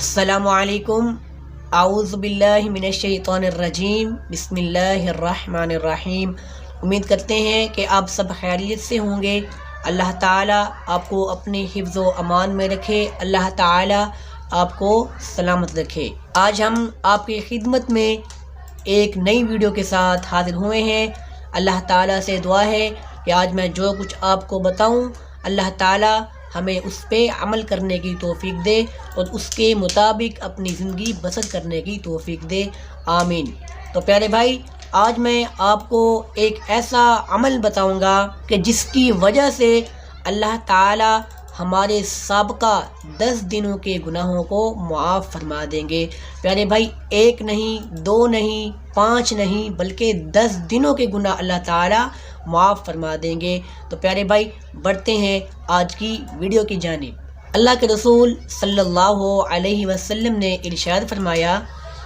السلام علیکم، اعوذ باللہ من الشیطان الرجیم، بسم اللہ الرحمن الرحیم۔ امید کرتے ہیں کہ آپ سب خیریت سے ہوں گے۔ اللہ تعالیٰ آپ کو اپنے حفظ و امان میں رکھے، اللہ تعالیٰ آپ کو سلامت رکھے۔ آج ہم آپ کی خدمت میں ایک نئی ویڈیو کے ساتھ حاضر ہوئے ہیں۔ اللہ تعالیٰ سے دعا ہے کہ آج میں جو کچھ آپ کو بتاؤں، اللہ تعالیٰ ہمیں اس پہ عمل کرنے کی توفیق دے اور اس کے مطابق اپنی زندگی بسر کرنے کی توفیق دے، آمین۔ تو پیارے بھائی، آج میں آپ کو ایک ایسا عمل بتاؤں گا کہ جس کی وجہ سے اللہ تعالی ہمارے سابقہ 10 دنوں کے گناہوں کو معاف فرما دیں گے۔ پیارے بھائی، 1 نہیں، 2 نہیں، 5 نہیں، بلکہ 10 دنوں کے گناہ اللہ تعالی معاف فرما دیں گے۔ تو پیارے بھائی، بڑھتے ہیں آج کی ویڈیو کی جانب۔ اللہ کے رسول صلی اللہ علیہ وسلم نے ارشاد فرمایا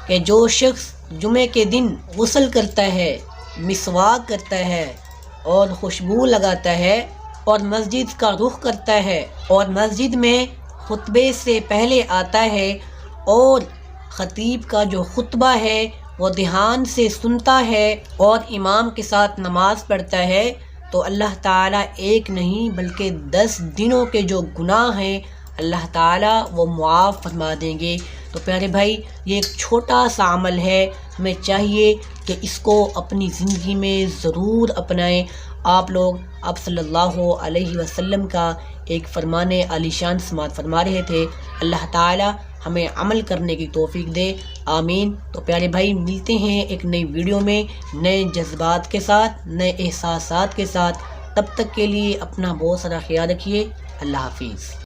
کہ جو شخص جمعے کے دن غسل کرتا ہے، مسواک کرتا ہے اور خوشبو لگاتا ہے اور مسجد کا رخ کرتا ہے اور مسجد میں خطبے سے پہلے آتا ہے اور خطیب کا جو خطبہ ہے وہ دھیان سے سنتا ہے اور امام کے ساتھ نماز پڑھتا ہے، تو اللہ تعالیٰ 1 نہیں بلکہ 10 دنوں کے جو گناہ ہیں اللہ تعالیٰ وہ معاف فرما دیں گے۔ تو پیارے بھائی، یہ ایک چھوٹا سا عمل ہے، ہمیں چاہیے کہ اس کو اپنی زندگی میں ضرور اپنائیں۔ آپ لوگ آپ صلی اللہ علیہ وسلم کا ایک فرمان عالی شان سماعت فرما رہے تھے۔ اللہ تعالیٰ ہمیں عمل کرنے کی توفیق دے، آمین۔ تو پیارے بھائی، ملتے ہیں ایک نئی ویڈیو میں نئے جذبات کے ساتھ، نئے احساسات کے ساتھ۔ تب تک کے لیے اپنا بہت سارا خیال رکھیے۔ اللہ حافظ۔